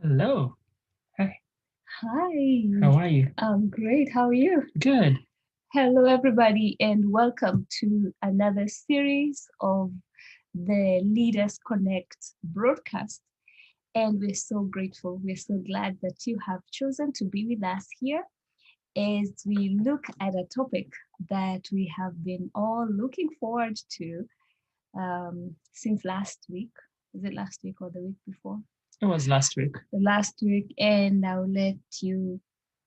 Hello. Hi. Hi, How are you? I'm great. How are you? Good. Hello, everybody, and welcome to another series of the Leaders Connect broadcast. And we're so grateful. We're so glad that you have chosen to be with us here as we look at a topic that we have been all looking forward to since last week. Is it last week or the week before? It was last week. The last week, and I'll let you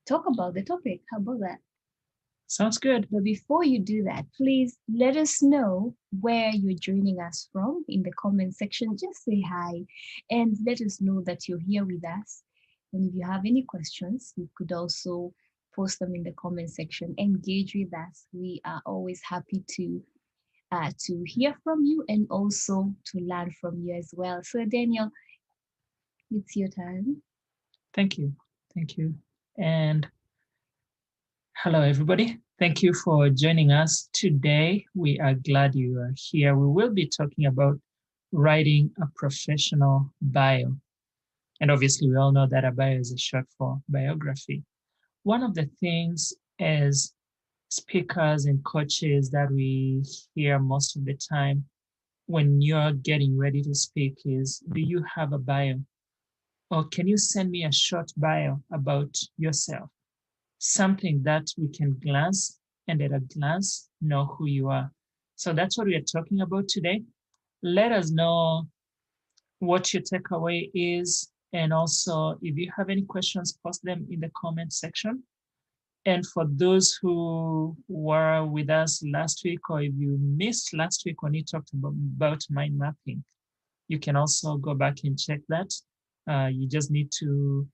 talk about the topic. How about that? Sounds good. But before you do that, please let us know where you're joining us from in the comment section. Just say hi and let us know that you're here with us. And if you have any questions, you could also post them in the comment section. Engage with us. We are always happy to hear from you and also to learn from you as well. So Daniel, it's your turn. Thank you. Thank you. And hello, everybody. Thank you for joining us today. We are glad you are here. We will be talking about writing a professional bio. And obviously, we all know that a bio is a short for biography. One of the things as speakers and coaches that we hear most of the time when you're getting ready to speak is, do you have a bio? Or can you send me a short bio about yourself? Something that we can glance and at a glance know who you are. So that's what we are talking about today. Let us know what your takeaway is. And also, if you have any questions, post them in the comment section. And for those who were with us last week, or if you missed last week when you talked about mind mapping, you can also go back and check that. You just need to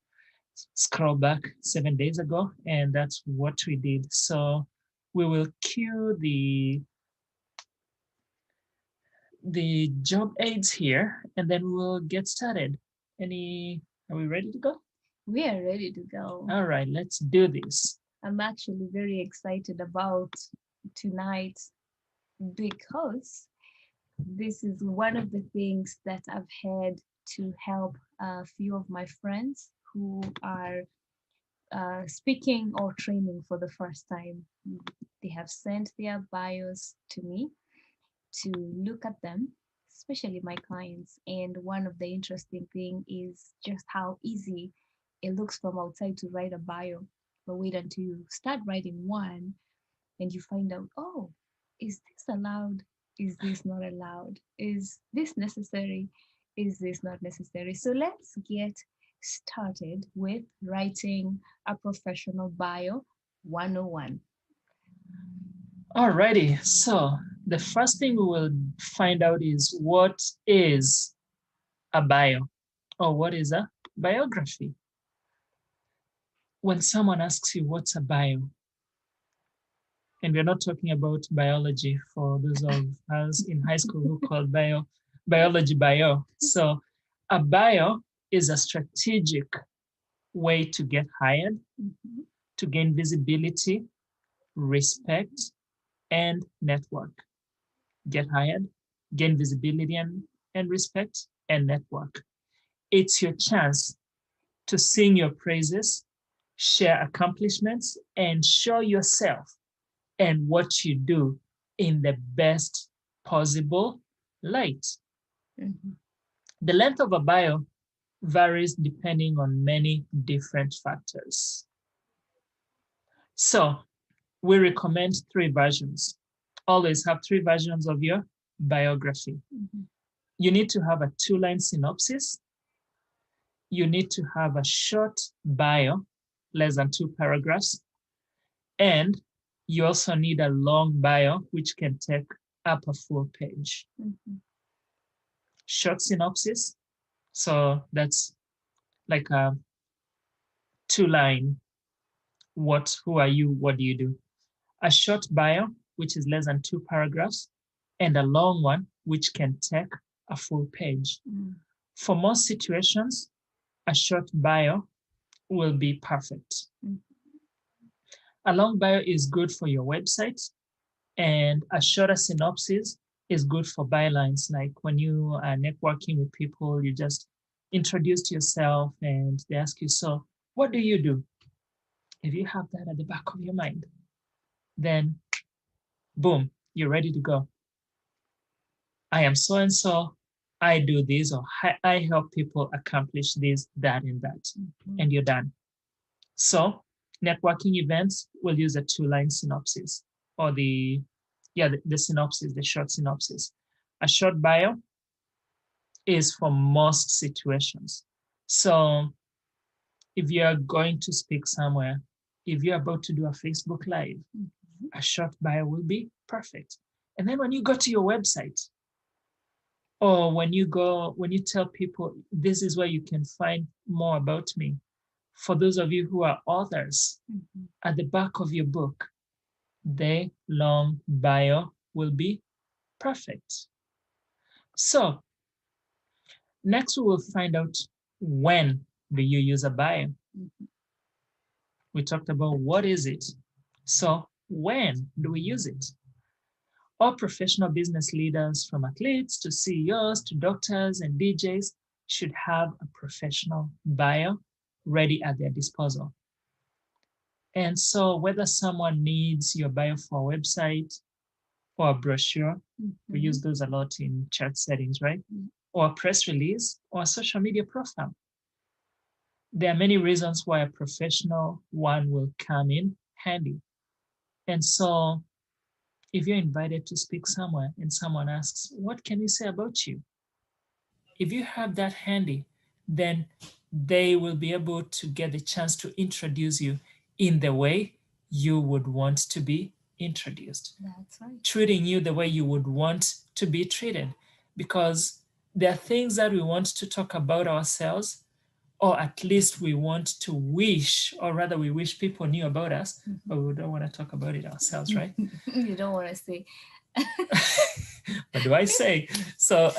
scroll back 7 days ago, and that's what we did. So we will cue the job aids here, and then we'll get started. Are we ready to go? We are ready to go. All right, let's do this. I'm actually very excited about tonight because this is one of the things that I've had to help a few of my friends who are speaking or training for the first time. They have sent their bios to me to look at them, especially my clients. And one of the interesting thing is just how easy it looks from outside to write a bio. But wait until you start writing one and you find out, oh, is this allowed? Is this not allowed? Is this necessary? Is this not necessary? So let's get started with writing a professional bio 101. Alrighty, so the first thing we will find out is what is a bio or what is a biography. When someone asks you what's a bio, and we're not talking about biology for those of us in high school who call biology bio. So a bio is a strategic way to get hired, to gain visibility, respect, and network. Get hired, gain visibility and respect, and network. It's your chance to sing your praises, share accomplishments, and show yourself and what you do in the best possible light. Mhm. The length of a bio varies depending on many different factors. So we recommend 3 versions. Always have 3 versions of your biography. Mhm. You need to have a 2-line synopsis. You need to have a short bio, less than 2 paragraphs. And you also need a long bio, which can take up a full page. Mhm. Short synopsis. So that's like a 2-line, who are you, what do you do? A short bio, which is less than 2 paragraphs, and a long one, which can take a full page. Mm. For most situations, a short bio will be perfect. Mm. A long bio is good for your website, and a shorter synopsis is good for bylines. Like when you are networking with people, you just introduced yourself and they ask you, so what do you do? If you have that at the back of your mind, then boom, you're ready to go. I am so and so, I do this, or I help people accomplish this, that, and that, and you're done. So networking events will use a 2-line synopsis, or the synopsis, the short synopsis. A short bio is for most situations. So if you're going to speak somewhere, if you're about to do a Facebook Live, a short bio will be perfect. And then when you go to your website, or when you tell people, this is where you can find more about me. For those of you who are authors, at the back of your book, the long bio will be perfect. So next, we will find out, when do you use a bio? We talked about what is it. So when do we use it? All professional business leaders, from athletes to CEOs to doctors and DJs, should have a professional bio ready at their disposal. And so whether someone needs your bio for a website or a brochure, we use those a lot in chat settings, right? Or a press release or a social media profile. There are many reasons why a professional one will come in handy. And so if you're invited to speak somewhere and someone asks, what can you say about you? If you have that handy, then they will be able to get the chance to introduce you in the way you would want to be introduced. That's right. Treating you the way you would want to be treated, because there are things that we want to talk about ourselves, or at least we want to wish, or rather we wish people knew about us, but we don't want to talk about it ourselves, right? You don't want to say. What do I say? So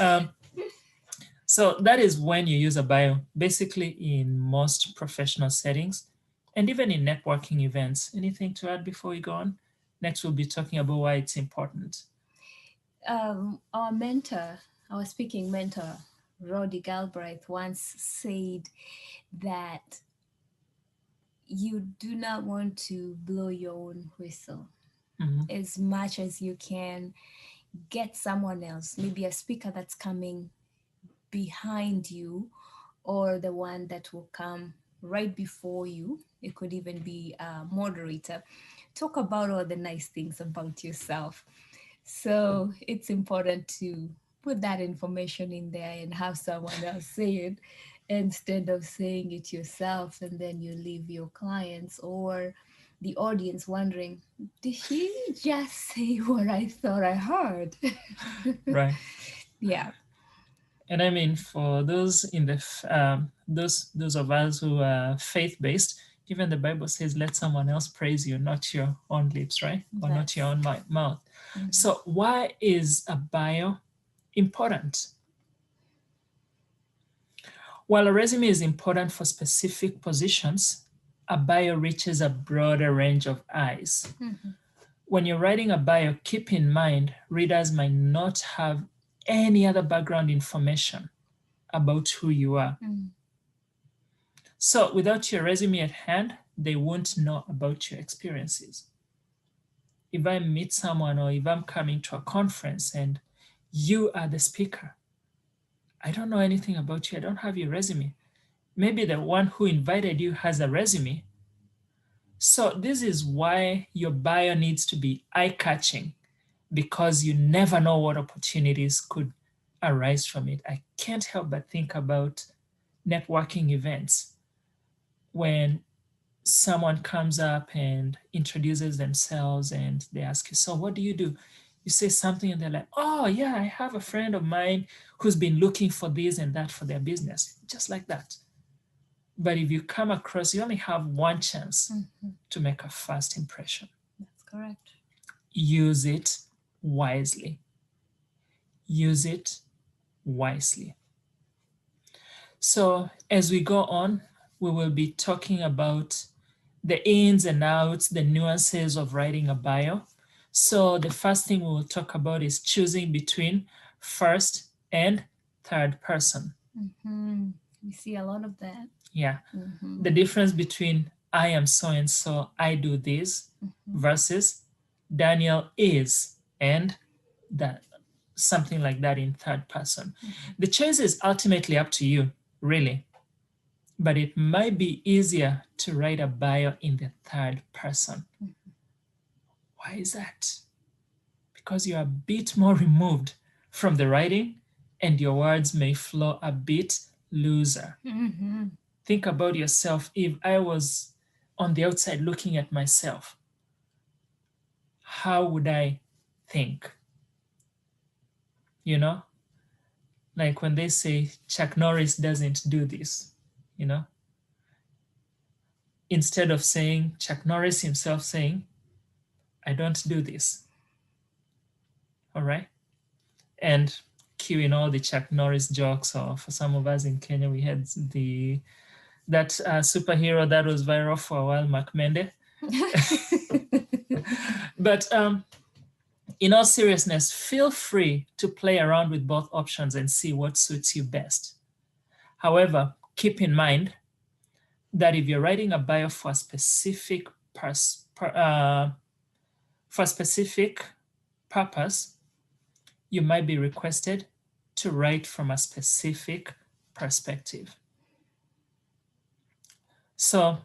that is when you use a bio, basically in most professional settings and even in networking events. Anything to add before we go on? Next, we'll be talking about why it's important. Our mentor, our speaking mentor, Roddy Galbraith, once said that you do not want to blow your own whistle. As much as you can, get someone else, maybe a speaker that's coming behind you, or the one that will come right before you. It could even be a moderator. Talk about all the nice things about yourself. So it's important to put that information in there and have someone else say it instead of saying it yourself, and then you leave your clients or the audience wondering, did he just say what I thought I heard? Right. Yeah. And I mean, for those in the those of us who are faith-based, even the Bible says, "Let someone else praise you, not your own lips," right, or not your own mouth. So, why is a bio important? While a resume is important for specific positions, a bio reaches a broader range of eyes. When you're writing a bio, keep in mind readers might not have any other background information about who you are. So without your resume at hand, they won't know about your experiences. If I meet someone, or if I'm coming to a conference and you are the speaker, I don't know anything about you, I don't have your resume. Maybe the one who invited you has a resume. So this is why your bio needs to be eye-catching, because you never know what opportunities could arise from it. I can't help but think about networking events. When someone comes up and introduces themselves and they ask you, so what do you do? You say something and they're like, oh yeah, I have a friend of mine who's been looking for this and that for their business, just like that. But if you come across, you only have one chance to make a first impression. That's correct. Use it wisely. Use it wisely. So as we go on, we will be talking about the ins and outs, the nuances of writing a bio. So the first thing we will talk about is choosing between first and third person. We see a lot of that. Yeah. Mm-hmm. The difference between I am so and so, I do this, Mm-hmm. versus Daniel is, and that something like that in third person. Mm-hmm. The choice is ultimately up to you, really. But it might be easier to write a bio in the third person. Mm-hmm. Why is that? Because you're a bit more removed from the writing and your words may flow a bit looser. Mm-hmm. Think about yourself. If I was on the outside looking at myself, how would I think? You know, like when they say Chuck Norris doesn't do this, you know, instead of saying Chuck Norris himself saying, I don't do this. All right. And cueing all the Chuck Norris jokes, or for some of us in Kenya, we had that superhero that was viral for a while, Mark Mende. But in all seriousness, feel free to play around with both options and see what suits you best. However, keep in mind that if you're writing a bio for a specific purpose, you might be requested to write from a specific perspective. So,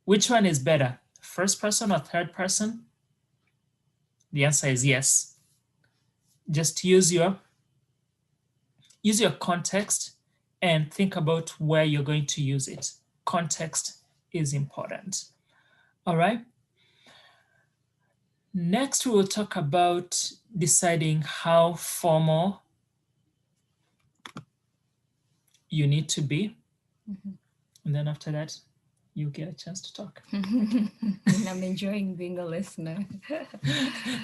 which one is better, first person or third person? The answer is yes. Just use your context and think about where you're going to use it. Context is important. All right. Next, we will talk about deciding how formal you need to be. Mm-hmm. And then after that, you get a chance to talk. I'm enjoying being a listener.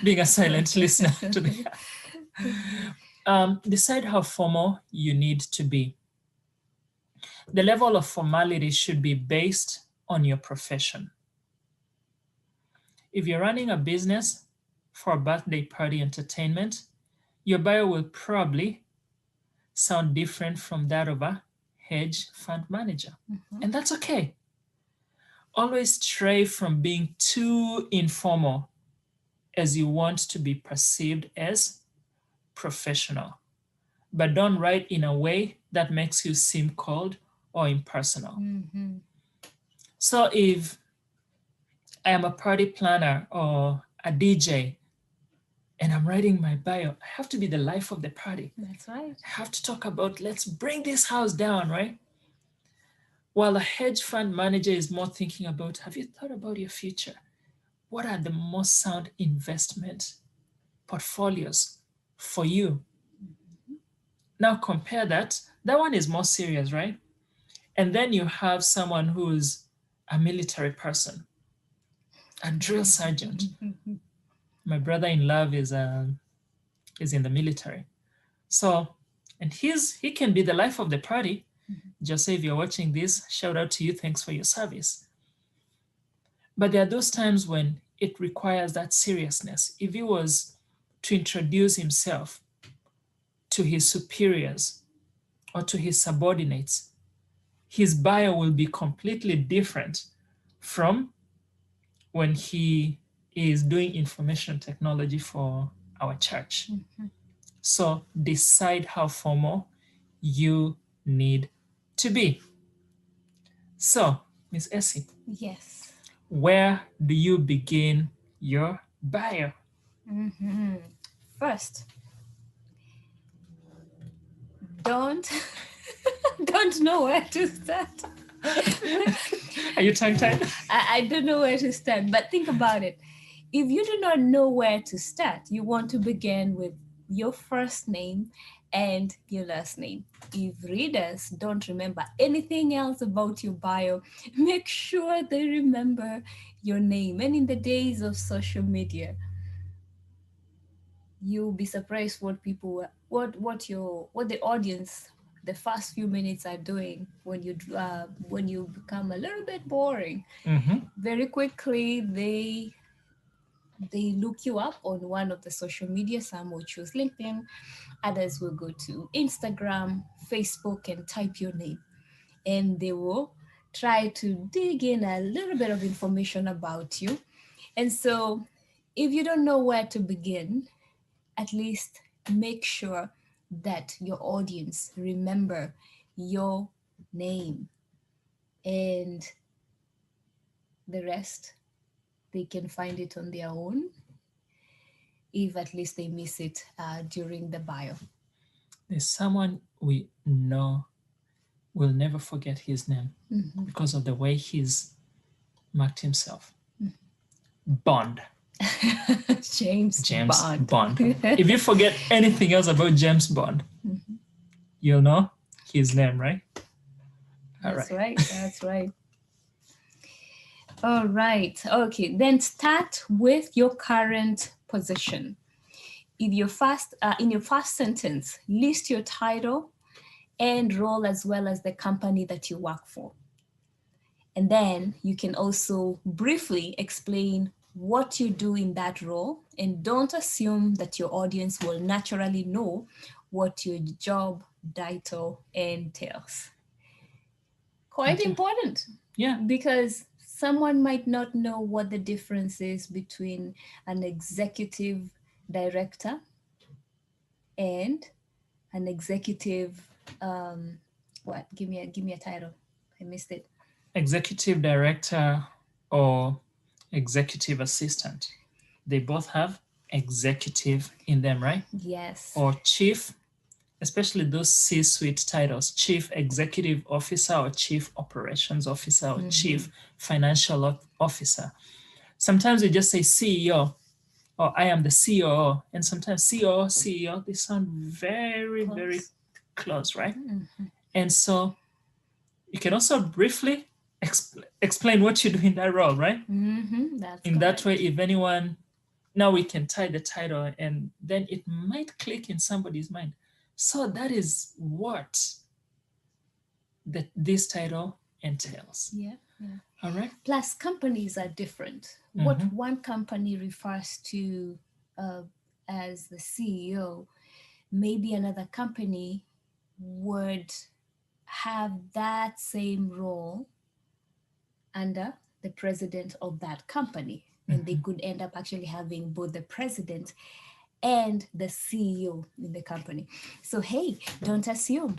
Being a silent listener to the decide how formal you need to be. The level of formality should be based on your profession. If you're running a business for a birthday party entertainment, your bio will probably sound different from that of a hedge fund manager. Mm-hmm. And that's okay. Always stray from being too informal, as you want to be perceived as professional. But don't write in a way that makes you seem cold or impersonal. Mm-hmm. So if I am a party planner or a DJ and I'm writing my bio, I have to be the life of the party. That's right. I have to talk about, let's bring this house down, right? While a hedge fund manager is more thinking about, have you thought about your future? What are the most sound investment portfolios for you? Mm-hmm. Now compare that. That one is more serious, right? And then you have someone who's a military person, a drill sergeant. My brother-in-law is in the military. So, and he can be the life of the party. Just say if you're watching this, shout out to you, thanks for your service. But there are those times when it requires that seriousness. If he was to introduce himself to his superiors or to his subordinates, his bio will be completely different from when he is doing information technology for our church. Mm-hmm. So decide how formal you need to be. So, Miss Essie, Yes. where do you begin your bio? Mm-hmm. First, don't know where to start. Are you tongue-tied? I don't know where to start, but think about it. If you do not know where to start, you want to begin with your first name and your last name. If readers don't remember anything else about your bio, make sure they remember your name. And in the days of social media, you'll be surprised what people, what the audience, the first few minutes are doing when you become a little bit boring. Mm-hmm. Very quickly, they they look you up on one of the social media. Some will choose LinkedIn, others will go to Instagram, Facebook, and type your name. And they will try to dig in a little bit of information about you. And so if you don't know where to begin, at least make sure that your audience remember your name, and the rest, they can find it on their own, if at least they miss it during the bio. There's someone we know will never forget his name because of the way he's marked himself. Bond. James Bond. If you forget anything else about James Bond, you'll know his name, right? That's right. That's right. All right. Okay. Then start with your current position. In your first sentence, list your title and role, as well as the company that you work for. And then you can also briefly explain what you do in that role, and don't assume that your audience will naturally know what your job title entails. Quite important. Yeah. Because someone might not know what the difference is between an executive director and an executive, what? Give me a title. I missed it. Executive director or executive assistant. They both have executive in them, right? Yes. Or chief, especially those C-suite titles, chief executive officer or chief operations officer or chief financial officer. Sometimes we just say CEO, or I am the COO. And sometimes COO, CEO, they sound very, very close, right? And so you can also briefly explain what you do in that role, right? That's in that way, if anyone, now we can tie the title, and then it might click in somebody's mind. So that is what this title entails. Yeah. All right. Plus, companies are different. What one company refers to as the CEO, maybe another company would have that same role under the president of that company. And they could end up actually having both the president and the CEO in the company. So, hey, don't assume.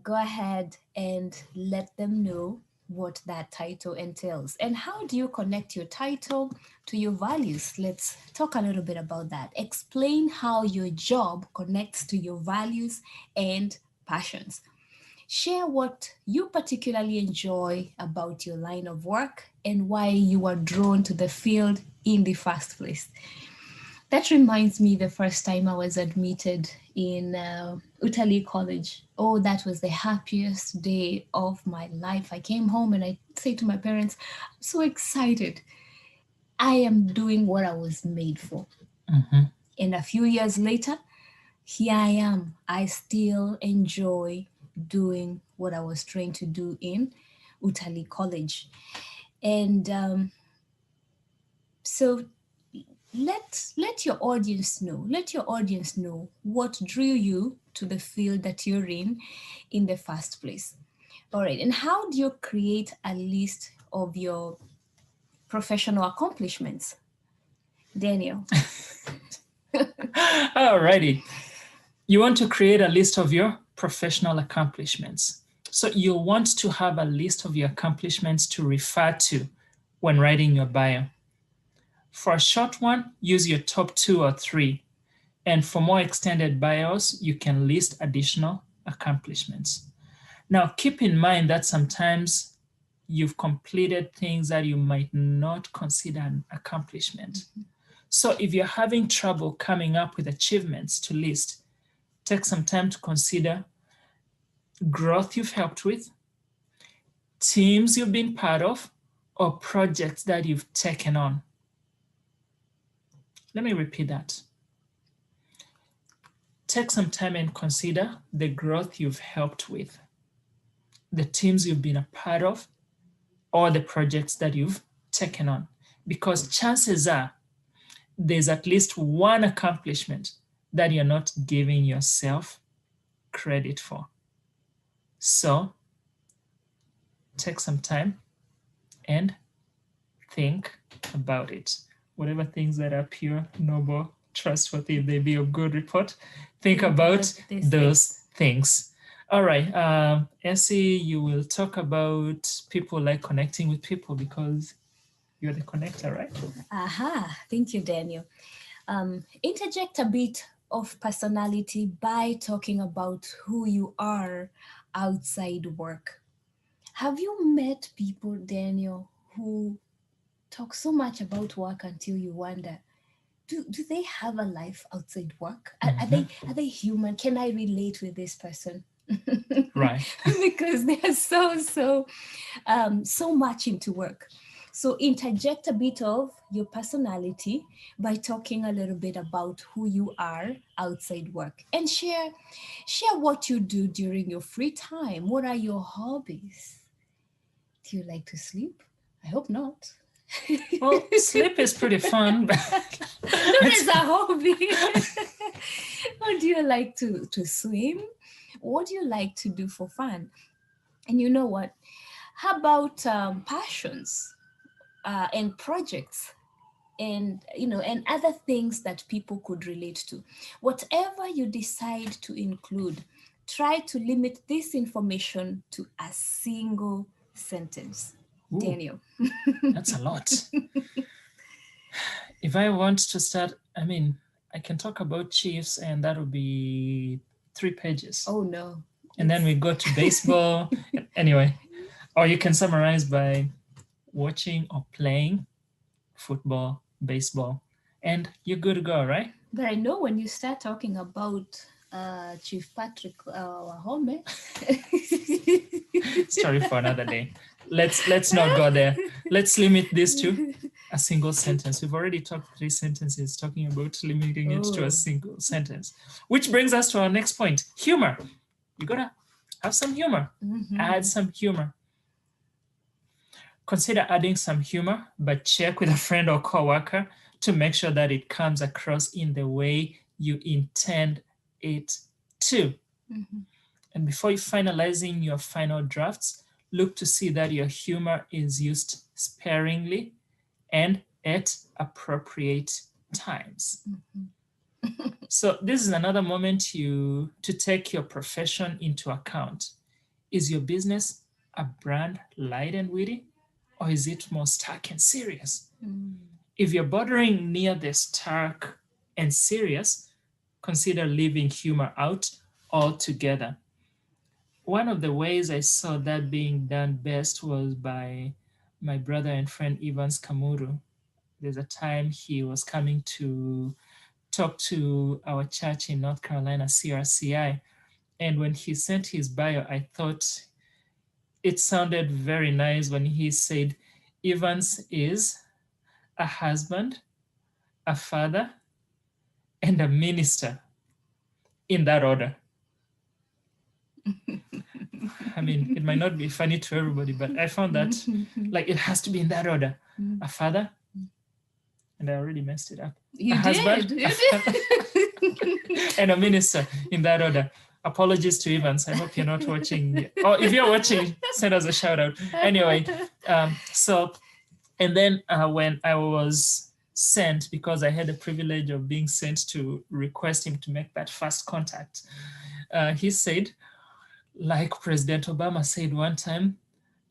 Go ahead and let them know what that title entails. And how do you connect your title to your values? Let's talk a little bit about that. Explain how your job connects to your values and passions. Share what you particularly enjoy about your line of work and why you were drawn to the field in the first place. That reminds me the first time I was admitted in Utali College. Oh, that was the happiest day of my life. I came home and I said to my parents, I'm so excited. I am doing what I was made for. And a few years later, here I am. I still enjoy doing what I was trained to do in Utali College. And so let your audience know. Let your audience know what drew you to the field that you're in the first place. All right. And how do you create a list of your professional accomplishments? Daniel. All righty. You want to create a list of your professional accomplishments. So you want to have a list of your accomplishments to refer to when writing your bio. For a short one, use your top 2 or 3. And for more extended bios, you can list additional accomplishments. Now, keep in mind that sometimes you've completed things that you might not consider an accomplishment. So if you're having trouble coming up with achievements to list, take some time to consider growth you've helped with, teams you've been part of, or projects that you've taken on. Let me repeat that. Take some time and consider the growth you've helped with, the teams you've been a part of, or the projects that you've taken on. Because chances are there's at least one accomplishment that you're not giving yourself credit for. So take some time and think about it. Whatever things that are pure, noble, trustworthy, they be of good report. Think about those things. All right, Essie, you will talk about people like connecting with people because you're the connector, right? Aha, thank you, Daniel. Interject a bit of personality by talking about who you are outside work. Have you met people, Daniel, who talk so much about work until you wonder, do they have a life outside work? Are they human? Can I relate with this person? Right. Because they are so much into work. So interject a bit of your personality by talking a little bit about who you are outside work, and share what you do during your free time. What are your hobbies? Do you like to sleep? I hope not. Well, sleep is pretty fun. That is a hobby. Or do you like to swim? What do you like to do for fun? And you know what? How about passions and projects, and and other things that people could relate to? Whatever you decide to include, try to limit this information to a single sentence. Ooh, Daniel. That's a lot. If I want to start, I can talk about Chiefs and that will be 3 pages. Oh no. And then we go to baseball. Anyway, or you can summarize by watching or playing football, baseball, and you're good to go, right? But I know when you start talking about Chief Patrick Home. Story for another day. Let's not go there. Let's limit this to a single sentence. We've already talked 3 sentences talking about limiting it to a single sentence, which brings us to our next point: humor. You gotta have some humor. Add some humor. Consider adding some humor, but check with a friend or coworker to make sure that it comes across in the way you intend it to. And before you finalizing your final drafts, look to see that your humor is used sparingly and at appropriate times. So this is another moment to take your profession into account. Is your business a brand light and witty, or is it more stark and serious? If you're bordering near the stark and serious, consider leaving humor out altogether. One of the ways I saw that being done best was by my brother and friend Evans Kamuru. There's a time he was coming to talk to our church in North Carolina, CRCI. And when he sent his bio, I thought it sounded very nice when he said, Evans is a husband, a father, and a minister, in that order. It might not be funny to everybody, but I found that like it has to be in that order. A father, and I already messed it up. You a did. husband, You did. and a minister, in that order. Apologies to Evans. I hope you're not watching. Or if you're watching, send us a shout out. Anyway, and then when I was sent, because I had the privilege of being sent to request him to make that first contact, he said, like President Obama said one time,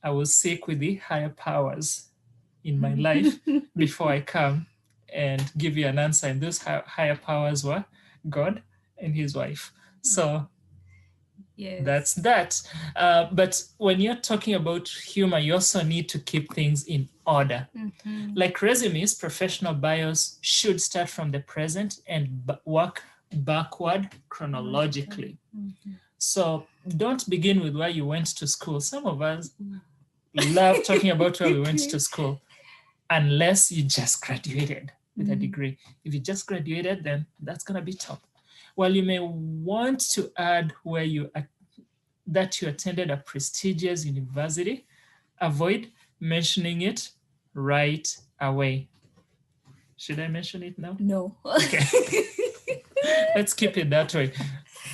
I will seek with the higher powers in my life before I come and give you an answer. And those higher powers were God and his wife. So yes. That's that. But when you're talking about humor, you also need to keep things in order. Like resumes, professional bios should start from the present and work backward chronologically. So don't begin with where you went to school. Some of us love talking about where we went to school, unless you just graduated with a degree. If you just graduated, then that's going to be top. While you may want to add that you attended a prestigious university, avoid mentioning it right away. Should I mention it now? No. Okay. Let's keep it that way.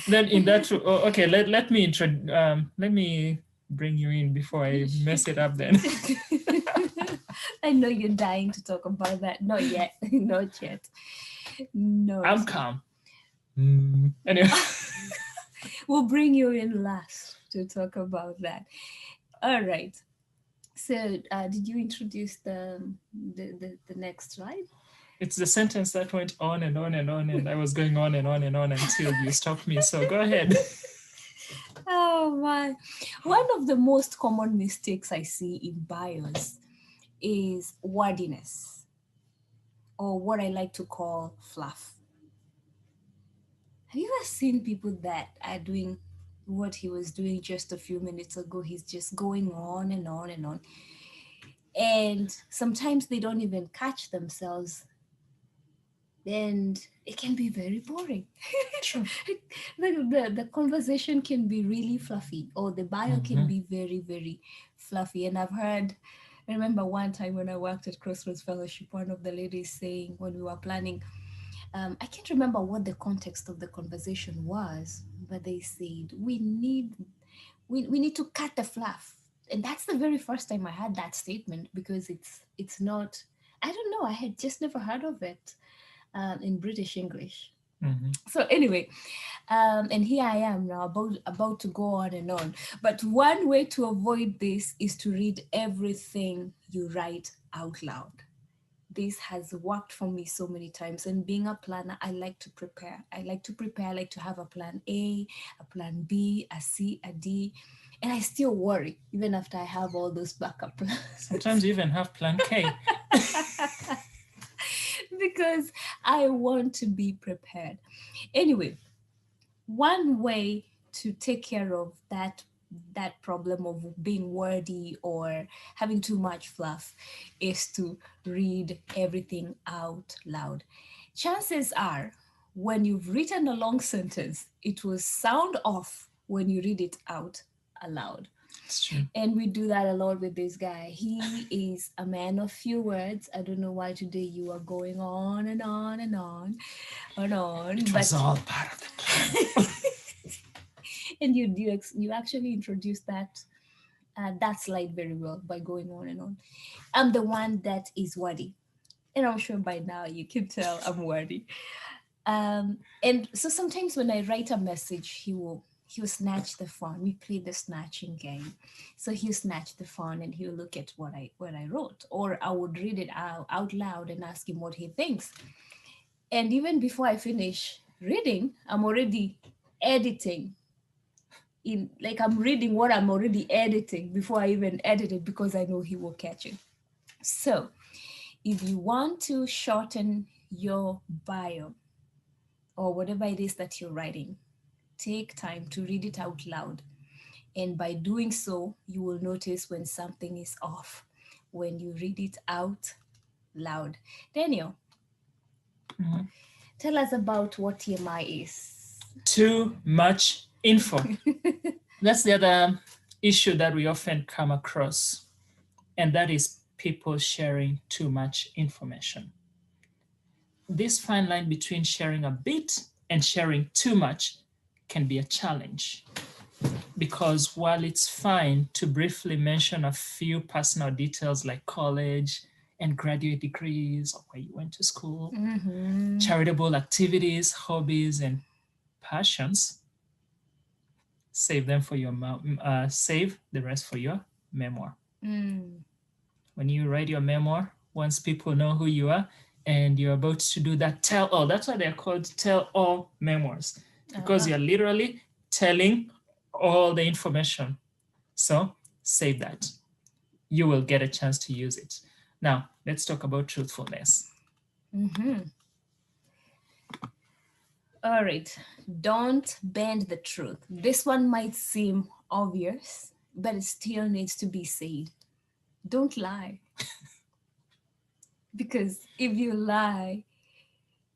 Then in that, okay, let me bring you in before I mess it up then. I know you're dying to talk about that. Not yet. Not yet. No. I'm calm. Anyway. We'll bring you in last to talk about that. All right. So, did you introduce the next slide? It's the sentence that went on and on and on, and I was going on and on and on until you stopped me. So go ahead. Oh my. One of the most common mistakes I see in bios is wordiness, or what I like to call fluff. Have you ever seen people that are doing what he was doing just a few minutes ago? He's just going on and on and on. And sometimes they don't even catch themselves. And it can be very boring. Sure. The conversation can be really fluffy, or the bio can Mhm. be very, very fluffy. And I remember one time when I worked at Crossroads Fellowship, one of the ladies saying when we were planning, I can't remember what the context of the conversation was, but they said we need to cut the fluff. And that's the very first time I heard that statement, because it's not, I don't know, I had just never heard of it in British English. Mhm. So anyway, and here I am now about to go on and on. But one way to avoid this is to read everything you write out loud. This has worked for me so many times. And being a planner, I like to prepare. I like to have a plan A, a plan B, a C, a D. And I still worry, even after I have all those backup plans. Sometimes you even have plan K. Because I want to be prepared. Anyway, one way to take care of that problem of being wordy or having too much fluff is to read everything out loud. Chances are, when you've written a long sentence, it will sound off when you read it out aloud. It's true. And we do that a lot with this guy. He is a man of few words. I don't know why today you are going on and on and on and on. It was all part of the plan. And you actually introduced that slide very well by going on and on. I'm the one that is wordy, and I'm sure by now you can tell I'm wordy. And so sometimes when I write a message, he'll snatch the phone. We play the snatching game. So he'll snatch the phone and he'll look at what I wrote, or I would read it out loud and ask him what he thinks. And even before I finish reading, I'm already editing in, like, I'm reading what I'm already editing before I even edit it, because I know he will catch it. So if you want to shorten your bio or whatever it is that you're writing, take time to read it out loud. And by doing so, you will notice when something is off when you read it out loud. Daniel, Mhm. tell us about what TMI is. Too much info. That's the other issue that we often come across, and that is people sharing too much information. This fine line between sharing a bit and sharing too much can be a challenge, because while it's fine to briefly mention a few personal details like college and graduate degrees, or where you went to school, charitable activities, hobbies, and passions, save the rest for your memoir. When you write your memoir, once people know who you are and you're about to do that tell all, that's why they're called tell all memoirs, because you're literally telling all the information. So save that. You will get a chance to use it. Now, let's talk about truthfulness. All right, don't bend the truth. This one might seem obvious, but it still needs to be said. Don't lie. Because if you lie,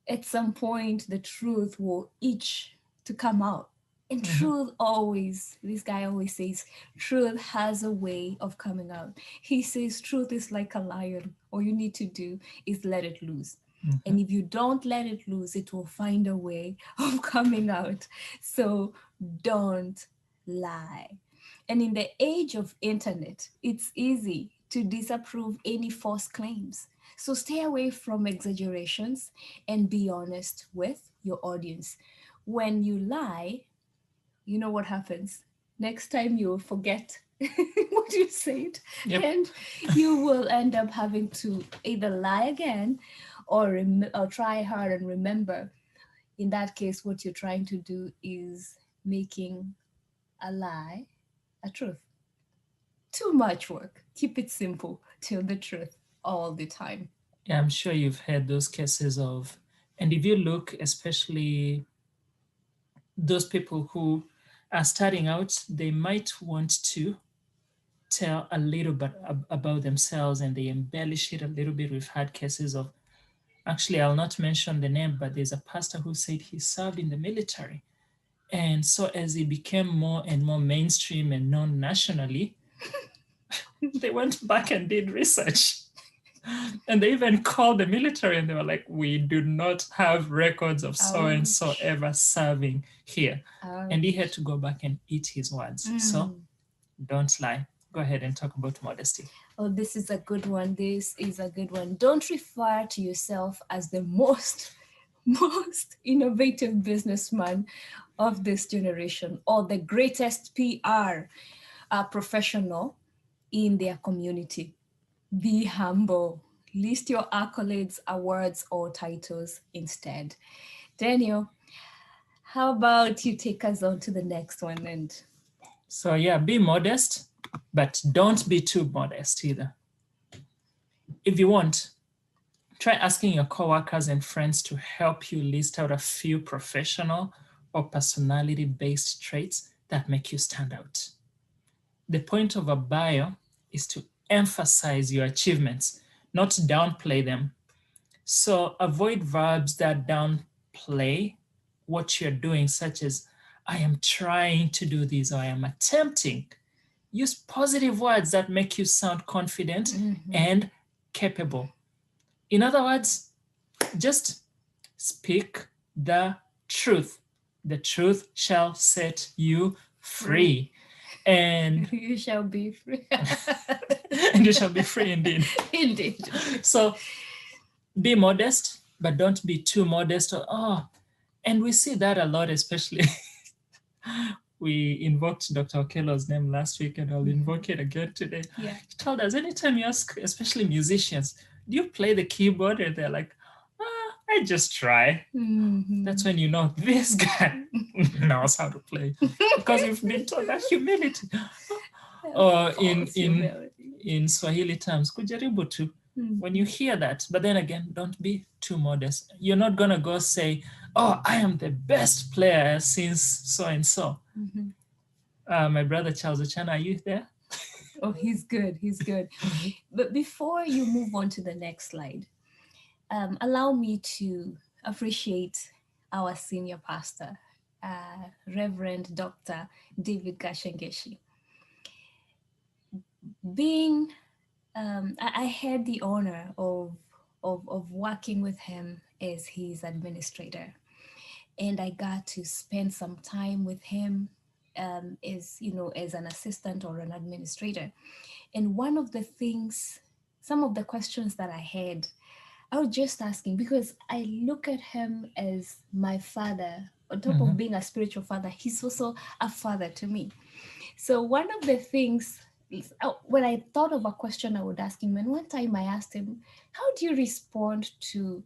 at some point the truth will itch to come out. And truth always, this guy always says, truth has a way of coming out. He says truth is like a lion. All you need to do is let it loose. And if you don't let it loose, it will find a way of coming out. So don't lie. And in the age of internet, it's easy to disapprove any false claims. So stay away from exaggerations and be honest with your audience. When you lie, you know what happens. Next time you will forget what you said, Yep. and you will end up having to either lie again or try hard and remember. In that case, what you're trying to do is making a lie a truth. Too much work. Keep it simple. Tell the truth all the time. Yeah, I'm sure you've heard those cases of, and if you look, especially those people who are starting out, they might want to tell a little bit about themselves and they embellish it a little bit. We've had cases of, actually, I'll not mention the name, but there's a pastor who said he served in the military. And so as it became more and more mainstream and known nationally, they went back and did research. And they even called the military and they were like, we do not have records of so and so Ouch. ever serving here. And he had Ouch. to go back and eat his words. So don't lie. Go ahead and talk about modesty. Oh, this is a good one. This is a good one. Don't refer to yourself as the most most innovative businessman of this generation or the greatest PR professional in their community. Be humble. List your accolades, awards, or titles instead. Daniel, how about you take us on to the next one? And So, yeah, be modest, but don't be too modest either. If you want, try asking your coworkers and friends to help you list out a few professional or personality based traits that make you stand out. The point of a bio is to emphasize your achievements, not downplay them. So avoid verbs that downplay what you're doing, such as, I am trying to do this, or I am attempting. Use positive words that make you sound confident and capable. In other words, just speak the truth. The truth shall set you free. And you shall be free. and you shall be free indeed. Indeed. So be modest, but don't be too modest. And we see that a lot, especially we invoked Dr. Okello's name last week, and I'll invoke it again today. Yeah. He told us anytime you ask, especially musicians, do you play the keyboard? And they're like, I just try. That's when you know this guy knows how to play, because you've been taught that humility. Or in Swahili terms, kujaribu tu. When you hear that, but then again, don't be too modest. You're not gonna go say, oh, I am the best player since so and so. My brother Charles Ochana, are you there? Oh, he's good. He's good. But before you move on to the next slide, allow me to appreciate our senior pastor, Reverend Dr. David Gashengeshi. Being, I had the honor of working with him as his administrator, and I got to spend some time with him as an assistant or an administrator. And one of the things, some of the questions that I had, I was just asking because I look at him as my father. On top of being a spiritual father, he's also a father to me. So one of the things, when I thought of a question I would ask him, and one time I asked him, how do you respond to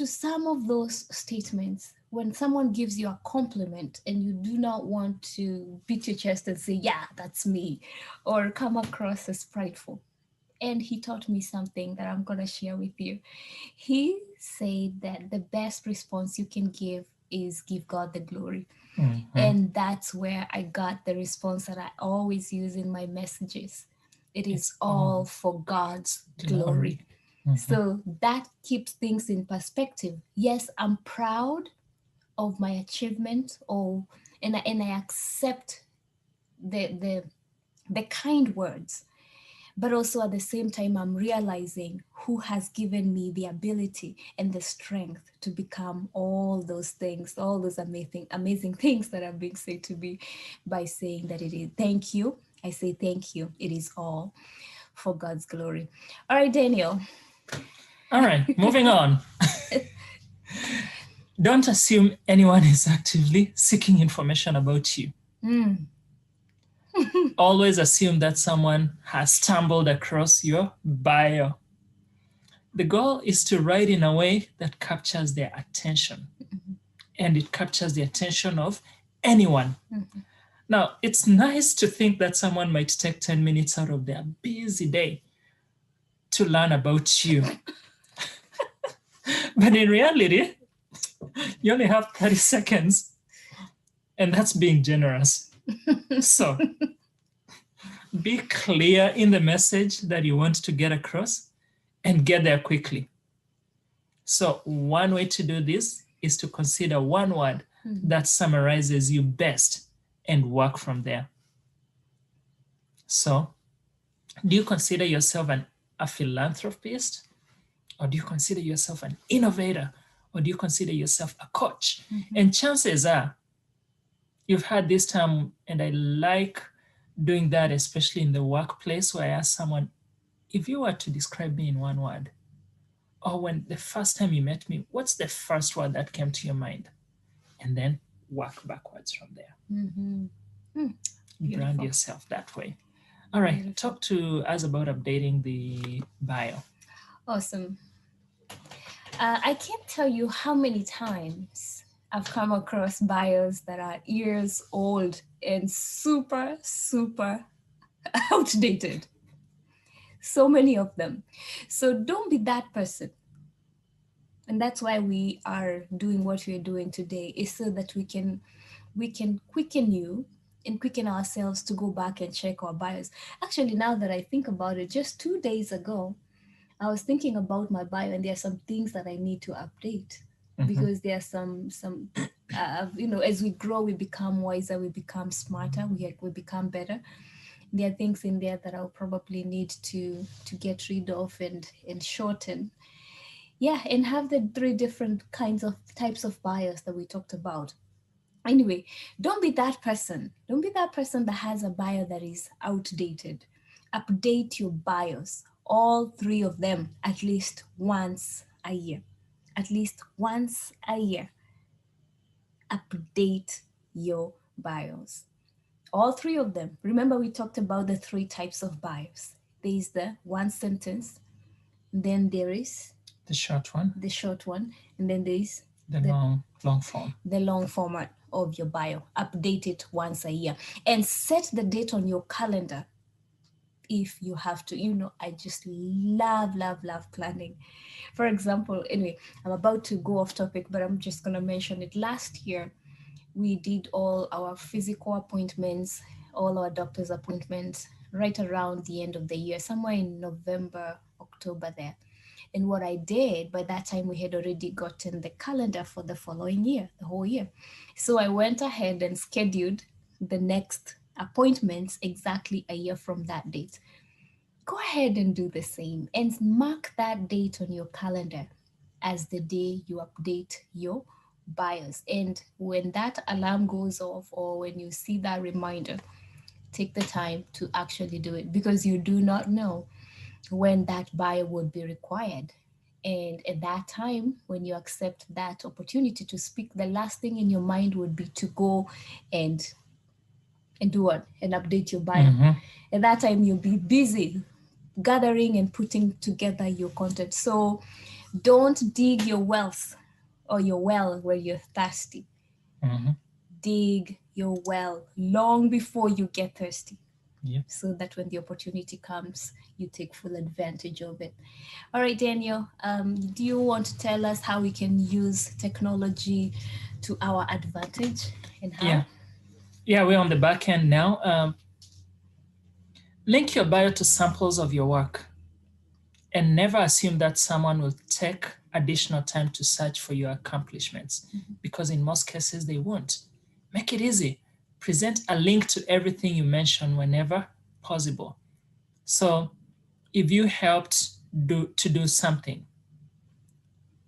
some of those statements when someone gives you a compliment and you do not want to beat your chest and say, yeah, that's me, or come across as prideful? And he taught me something that I'm going to share with you. He said that the best response you can give is give God the glory. And that's where I got the response that I always use in my messages. It's all for God's glory. So that keeps things in perspective. Yes, I'm proud of my achievement, and I accept the kind words. But also at the same time, I'm realizing who has given me the ability and the strength to become all those things, all those amazing things that are being said to me, by saying that it is thank you. I say thank you. It is all for God's glory. All right, Daniel. All right, moving on. Don't assume anyone is actively seeking information about you. Always assume that someone has stumbled across your bio. The goal is to write in a way that captures their attention, and it captures the attention of anyone. Now, it's nice to think that someone might take 10 minutes out of their busy day to learn about you. But in reality, you only have 30 seconds, and that's being generous. So be clear in the message that you want to get across and get there quickly. So one way to do this is to consider one word that summarizes you best and work from there. So do you consider yourself a philanthropist? Or do you consider yourself an innovator? Or do you consider yourself a coach? And chances are you've had this term, and I like doing that, especially in the workplace, where I ask someone, if you were to describe me in one word, or when the first time you met me, what's the first word that came to your mind? And then work backwards from there. Brand yourself that way. All right, talk to us about updating the bio. Awesome. I can't tell you how many times I've come across bios that are years old and super, super outdated. So many of them. So don't be that person. And that's why we are doing what we're doing today, is so that we can quicken you and quicken ourselves to go back and check our bios. Actually, now that I think about it, just 2 days ago, I was thinking about my bio, and there are some things that I need to update because there are some as we grow, we become wiser, we become smarter, we become better. There are things in there that I'll probably need to get rid of and shorten. Yeah, and have the 3 different types of bios that we talked about. Anyway, don't be that person. Don't be that person that has a bio that is outdated. Update your bios, all 3 of them, at least once a year. At least once a year. Update your bios. All 3 of them. Remember, we talked about the 3 types of bios. There is the one sentence, then there is the short one, and then there is the long form. The long format of your bio. Update it once a year and set the date on your calendar if you have to. I just love planning. For example, anyway, I'm about to go off topic, but I'm just going to mention it. Last year, we did all our physical appointments, all our doctor's appointments right around the end of the year, somewhere in November, October there. And what I did, by that time, we had already gotten the calendar for the following year, the whole year. So I went ahead and scheduled the next appointments exactly a year from that date. Go ahead and do the same and mark that date on your calendar as the day you update your bios. And when that alarm goes off, or when you see that reminder, take the time to actually do it, because you do not know when that bio would be required. And at that time, when you accept that opportunity to speak, the last thing in your mind would be to go and do what? And update your bio. At that time, you'll be busy gathering and putting together your content. So don't dig your wells or your well where you're thirsty. Dig your well long before you get thirsty. So that when the opportunity comes, you take full advantage of it. All right, Daniel, do you want to tell us how we can use technology to our advantage and how? Yeah, we're on the back end now. Link your bio to samples of your work, and never assume that someone will take additional time to search for your accomplishments, because in most cases they won't. Make it easy. Present a link to everything you mention whenever possible. So if you helped to do something,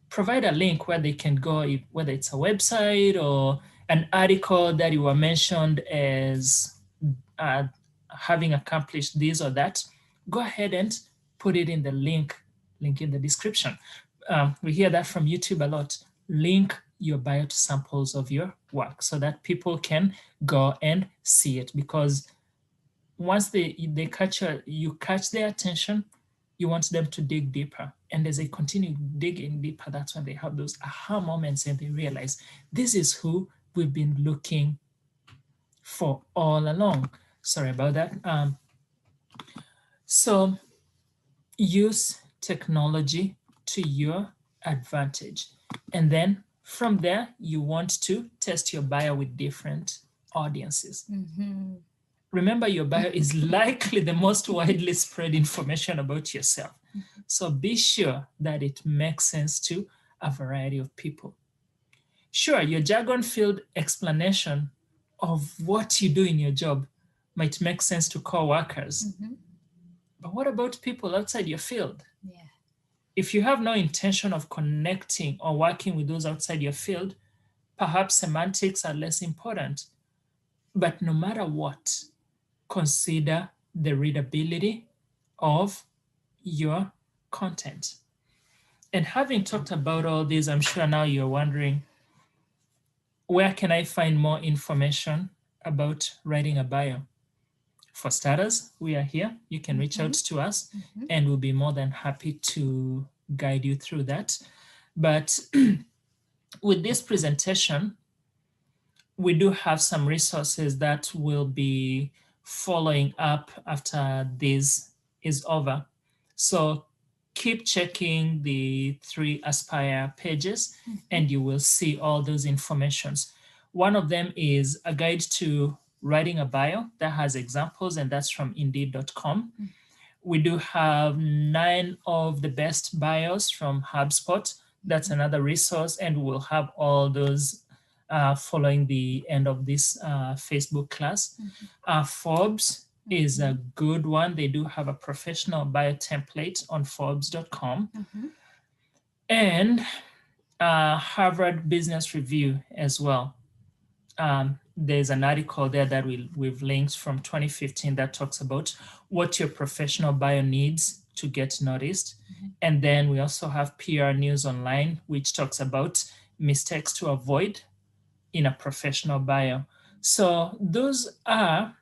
provide a link where they can go, whether it's a website or an article that you were mentioned as having accomplished this or that. Go ahead and put it in the link in the description. We hear that from YouTube a lot. Link your bio to samples of your work so that people can go and see it, because once they catch you catch their attention, you want them to dig deeper. And as they continue digging deeper, that's when they have those aha moments and they realize this is who we've been looking for all along. Sorry about that. So use technology to your advantage. And then from there, you want to test your bio with different audiences. Remember, your bio is likely the most widely spread information about yourself. So be sure that it makes sense to a variety of people. Sure, your jargon-filled explanation of what you do in your job might make sense to co-workers. But what about people outside your field? Yeah. If you have no intention of connecting or working with those outside your field, perhaps semantics are less important. But no matter what, consider the readability of your content. And having talked about all this, I'm sure now you're wondering, where can I find more information about writing a bio? For starters, we are here. You can reach out to us and we'll be more than happy to guide you through that. But with this presentation, we do have some resources that will be following up after this is over. So keep checking the 3 Aspire pages and you will see all those informations. One of them is a guide to writing a bio that has examples, and that's from indeed.com. We do have 9 of the best bios from HubSpot. That's another resource, and we'll have all those following the end of this Facebook class. Forbes is a good one. They do have a professional bio template on Forbes.com. And Harvard Business Review as well. There's an article there that we've linked from 2015 that talks about what your professional bio needs to get noticed. And then we also have PR News Online, which talks about mistakes to avoid in a professional bio. So those are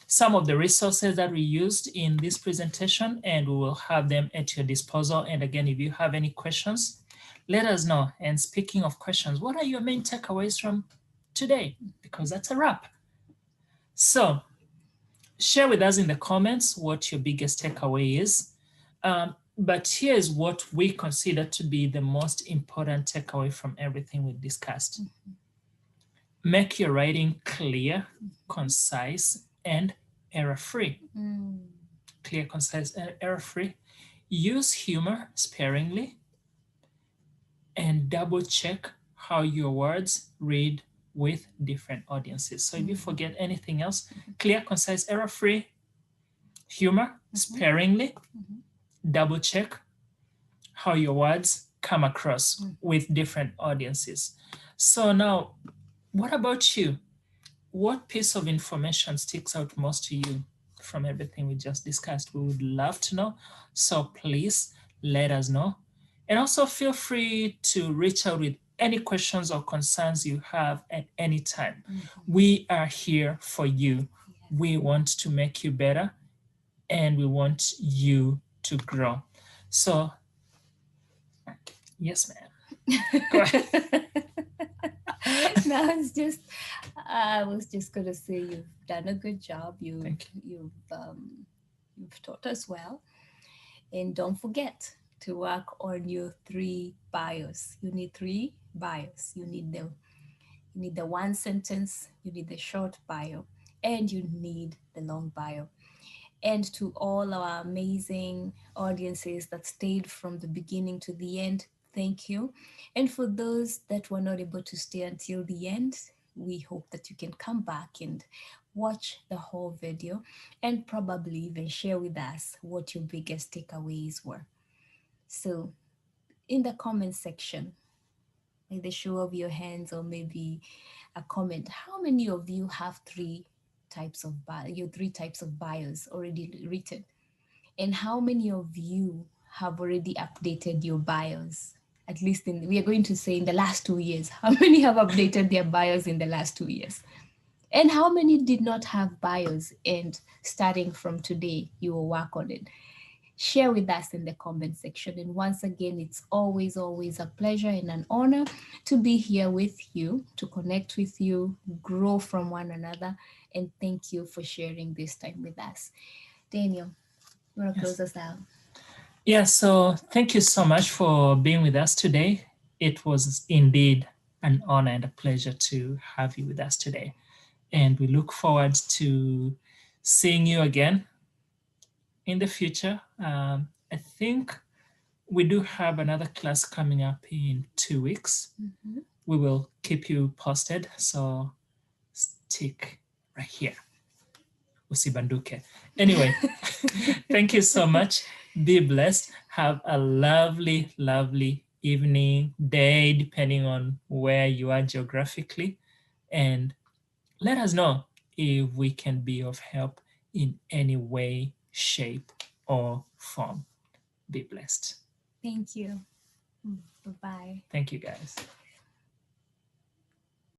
some of the resources that we used in this presentation, and we will have them at your disposal. And again, if you have any questions, let us know. And speaking of questions, what are your main takeaways from today? Because that's a wrap. So share with us in the comments what your biggest takeaway is. But here's what we consider to be the most important takeaway from everything we've discussed. Make your writing clear, concise, and error-free. Clear, concise, and error-free. Use humor sparingly, and double check how your words read with different audiences. So if you forget anything else, clear, concise, error-free, humor sparingly, double check how your words come across with different audiences. So now, what about you? What piece of information sticks out most to you from everything we just discussed? We would love to know. So please let us know. And also feel free to reach out with any questions or concerns you have at any time. We are here for you. We want to make you better and we want you to grow. So, yes, ma'am. Go ahead. No, I was just going to say you've done a good job. You've taught us well. And don't forget to work on your 3 bios. You need 3 bios. You need the 1 sentence, you need the short bio, and you need the long bio. And to all our amazing audiences that stayed from the beginning to the end, thank you. And for those that were not able to stay until the end, we hope that you can come back and watch the whole video, and probably even share with us what your biggest takeaways were. So, in the comment section, like the show of your hands or maybe a comment, how many of you have your three types of bios already written? And how many of you have already updated your bios? At least we are going to say in the last 2 years. How many have updated their bios in the last 2 years? And how many did not have bios and starting from today, you will work on it? Share with us in the comment section. And once again, it's always, always a pleasure and an honor to be here with you, to connect with you, grow from one another. And thank you for sharing this time with us. Daniel, you want to Yes. close us out? Yeah, so thank you so much for being with us today. It was indeed an honor and a pleasure to have you with us today. And we look forward to seeing you again in the future. I think we do have another class coming up in 2 weeks. Mhm. We will keep you posted. So stick right here. Usibanduke. Anyway, thank you so much. Be blessed. Have a lovely, lovely evening, day, depending on where you are geographically. And let us know if we can be of help in any way, shape, or form. Be blessed. Thank you. Bye bye. Thank you, guys.